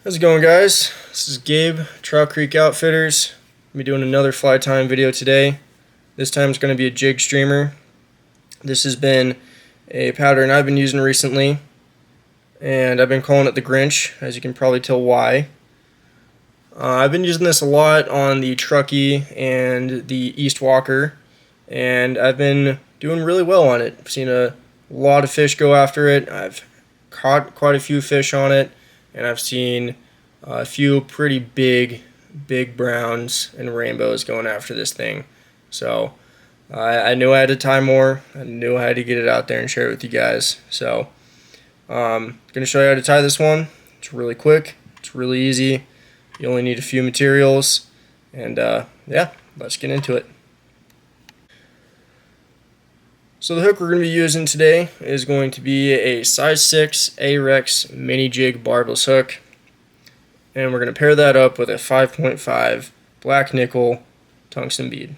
How's it going, guys? This is Gabe, Trout Creek Outfitters. I'll be doing another fly time video today. This time it's going to be a jig streamer. This has been a pattern I've been using recently, and I've been calling it the Grinch, as you can probably tell why. I've been using this a lot on the Truckee and the East Walker, and I've been doing really well on it. I've seen a lot of fish go after it. I've caught quite a few fish on it, and I've seen a few pretty big browns and rainbows going after this thing. So I knew I had to tie more. I knew I had to get it out there and share it with you guys. So I'm going to show you how to tie this one. It's really quick. It's really easy. You only need a few materials. And yeah, let's get into it. So the hook we're going to be using today is going to be a size 6 AHREX mini jig barbless hook, and we're going to pair that up with a 5.5 black nickel tungsten bead.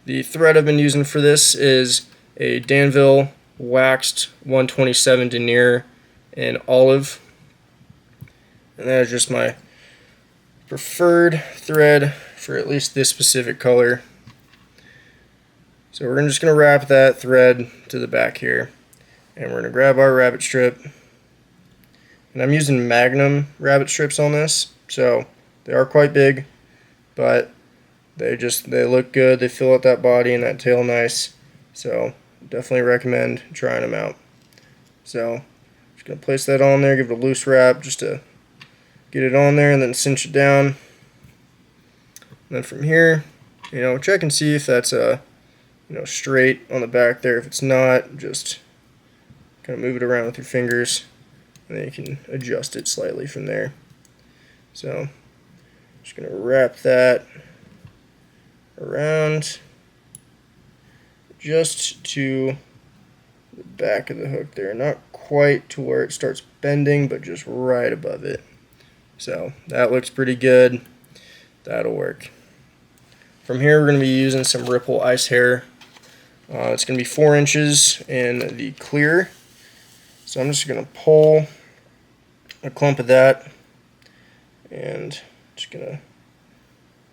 The thread I've been using for this is a Danville waxed 127 denier in olive, and that is just my preferred thread for at least this specific color. So we're just going to wrap that thread to the back here, and we're going to grab our rabbit strip, and I'm using MAGNUM rabbit strips on this, so they are quite big, but they look good. They fill out that body and that tail nice, so definitely recommend trying them out. So just going to place that on there, give it a loose wrap just to get it on there, and then cinch it down. And then from here, check and see if that's straight on the back there. If it's not, just kind of move it around with your fingers, and then you can adjust it slightly from there. So just going to wrap that around just to the back of the hook there, not quite to where it starts bending, but just right above it. So that looks pretty good. That'll work. From here, we're going to be using some Ripple ice hair. It's going to be 4 inches in the clear. So I'm just going to pull a clump of that and just going to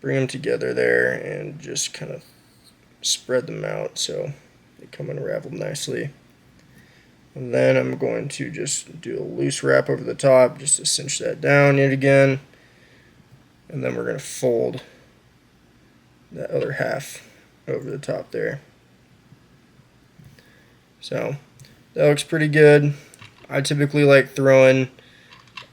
bring them together there and just kind of spread them out so they come unraveled nicely. And then I'm going to just do a loose wrap over the top just to cinch that down yet again. And then we're going to fold that other half over the top there. So that looks pretty good. I typically like throwing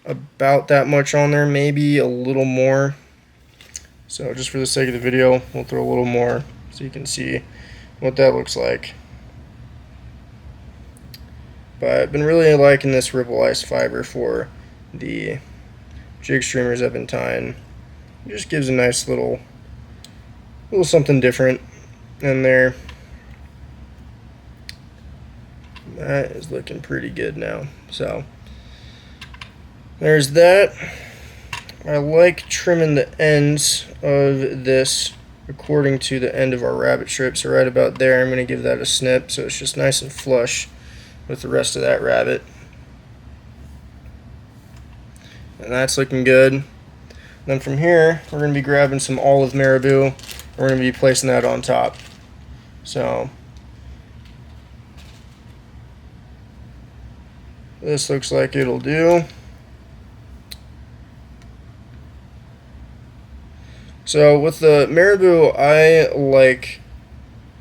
about that much on there, maybe a little more. So just for the sake of the video, we'll throw a little more so you can see what that looks like. But I've been really liking this Ripple Ice fiber for the jig streamers I've been tying. It just gives a nice little something different in there. That is looking pretty good now. So there's that. I like trimming the ends of this according to the end of our rabbit strip. So right about there, I'm going to give that a snip so it's just nice and flush with the rest of that rabbit. And that's looking good. Then from here, we're going to be grabbing some olive marabou, and we're going to be placing that on top. So this looks like it'll do. So with the marabou, I like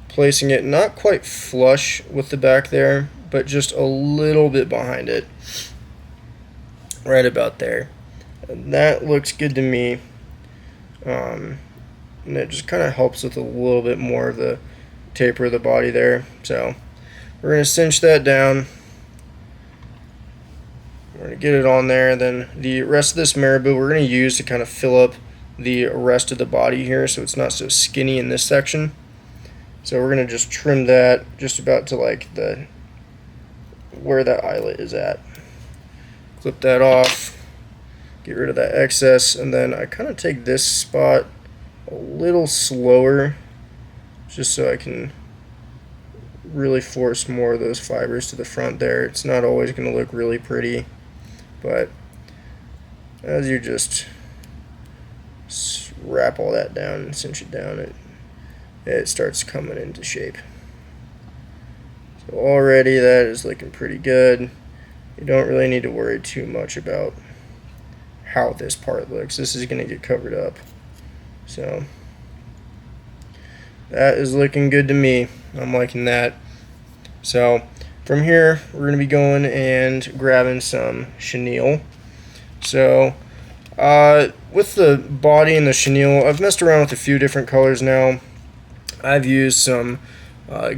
placing it not quite flush with the back there, but just a little bit behind it. Right about there. And that looks good to me. And it just kind of helps with a little bit more of the taper of the body there. So we're going to cinch that down. We're going to get it on there, and then the rest of this marabou we're going to use to kind of fill up the rest of the body here so it's not so skinny in this section. So we're going to just trim that just about to like where that eyelet is at. Clip that off, get rid of that excess, and then I kind of take this spot a little slower just so I can really force more of those fibers to the front there. It's not always going to look really pretty, but as you just wrap all that down and cinch it down, it starts coming into shape. So already that is looking pretty good. You don't really need to worry too much about how this part looks. This is going to get covered up. So that is looking good to me. I'm liking that. So from here, we're going to be going and grabbing some chenille. So with the body and the chenille, I've messed around with a few different colors now. I've used some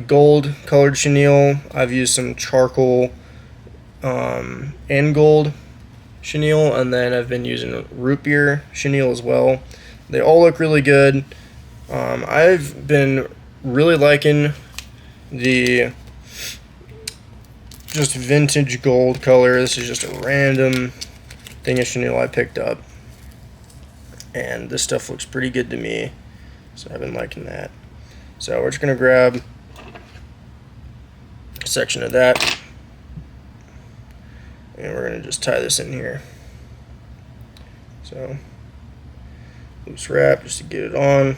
gold colored chenille. I've used some charcoal and gold chenille, and then I've been using root beer chenille as well. They all look really good. I've been really liking the just vintage gold color. This is just a random thing of chenille I picked up, and this stuff looks pretty good to me, so I've been liking that. So we're just going to grab a section of that, and we're going to just tie this in here. So loose wrap just to get it on,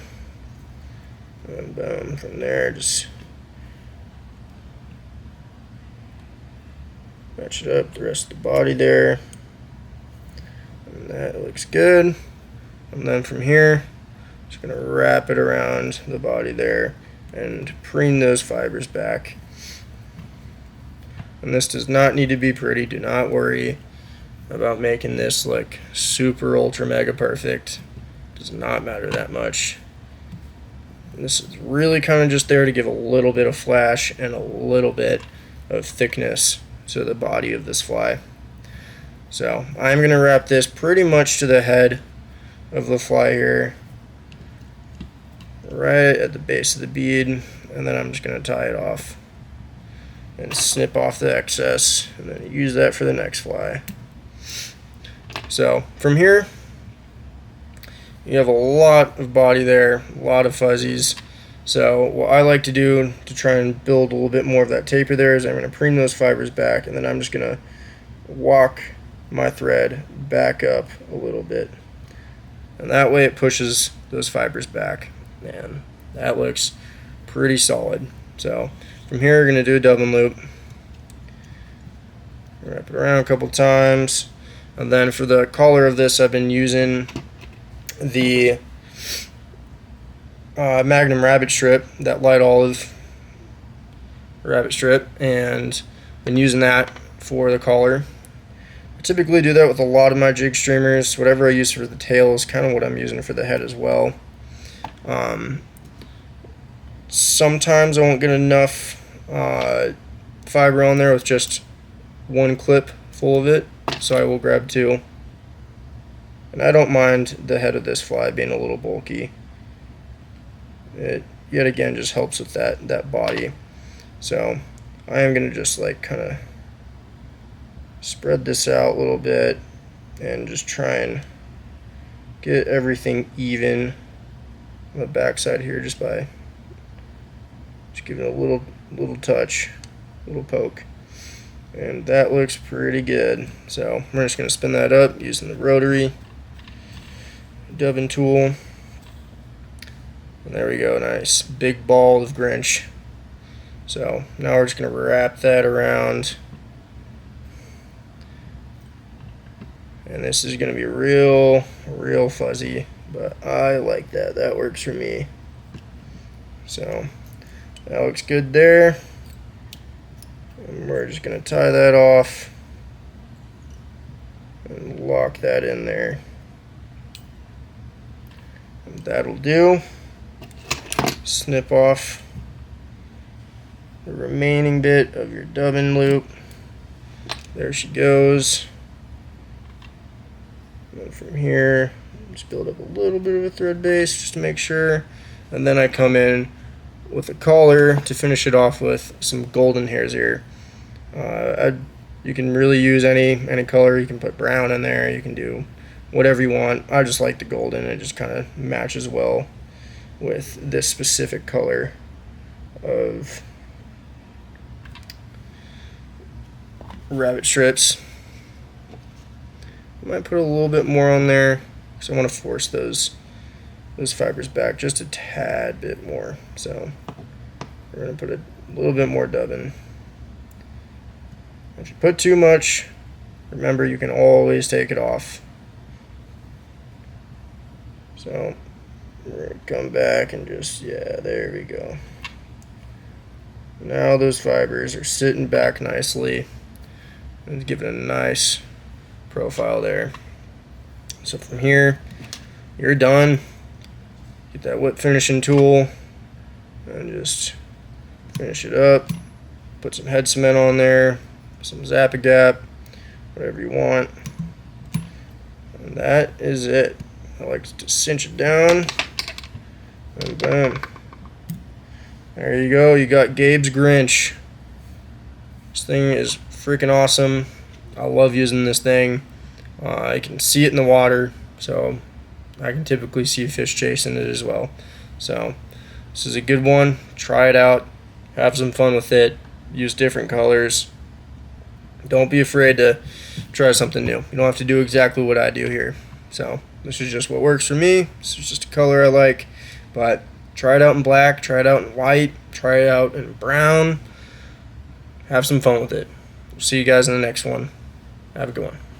and boom, from there just match it up the rest of the body there, and that looks good. And then from here, just going to wrap it around the body there and preen those fibers back. And this does not need to be pretty. Do not worry about making this look super ultra mega perfect. Does not matter that much. And this is really kind of just there to give a little bit of flash and a little bit of thickness to the body of this fly. So I'm going to wrap this pretty much to the head of the fly here, right at the base of the bead, and then I'm just going to tie it off and snip off the excess, and then use that for the next fly. So from here, you have a lot of body there, a lot of fuzzies. So what I like to do to try and build a little bit more of that taper there is I'm going to preen those fibers back, and then I'm just going to walk my thread back up a little bit. And that way it pushes those fibers back, and that looks pretty solid. So from here, we're going to do a dubbing loop, wrap it around a couple times, and then for the collar of this, I've been using the Magnum rabbit strip, that light olive rabbit strip, and been using that for the collar. I typically do that with a lot of my jig streamers. Whatever I use for the tail is kind of what I'm using for the head as well. Sometimes I won't get enough fiber on there with just one clip full of it, so I will grab two. And I don't mind the head of this fly being a little bulky. It yet again just helps with that body. So I am going to just like kind of spread this out a little bit and just try and get everything even on the back side here, just by just giving it a little touch, little poke, and that looks pretty good. So we're just going to spin that up using the rotary dubbing tool, and there we go, nice big ball of Grinch. So now we're just going to wrap that around, and this is going to be real fuzzy, but I like that. That works for me. So that looks good there, and we're just going to tie that off and lock that in there, and that'll do. Snip off the remaining bit of your dubbing loop. There she goes. And then from here, just build up a little bit of a thread base just to make sure, and then I come in with a collar to finish it off with some golden hairs here. You can really use any color. You can put brown in there, you can do whatever you want. I just like the golden. It just kind of matches well with this specific color of rabbit strips. I might put a little bit more on there because I want to force those fibers back just a tad bit more. So we're going to put a little bit more dubbing. If you put too much, remember you can always take it off. So we're going to come back and just, yeah, there we go. Now those fibers are sitting back nicely and give it a nice profile there. So from here, you're done. Get that whip finishing tool and just finish it up. Put some head cement on there, some Zap-A-Gap, whatever you want. And that is it. I like to just cinch it down and boom. There you go, you got Gabes Grinch. This thing is freaking awesome. I love using this thing. I can see it in the water, so I can typically see fish chasing it as well. So this is a good one. Try it out. Have some fun with it. Use different colors. Don't be afraid to try something new. You don't have to do exactly what I do here. So this is just what works for me. This is just a color I like. But try it out in black, try it out in white, try it out in brown. Have some fun with it. We'll see you guys in the next one. Have a good one.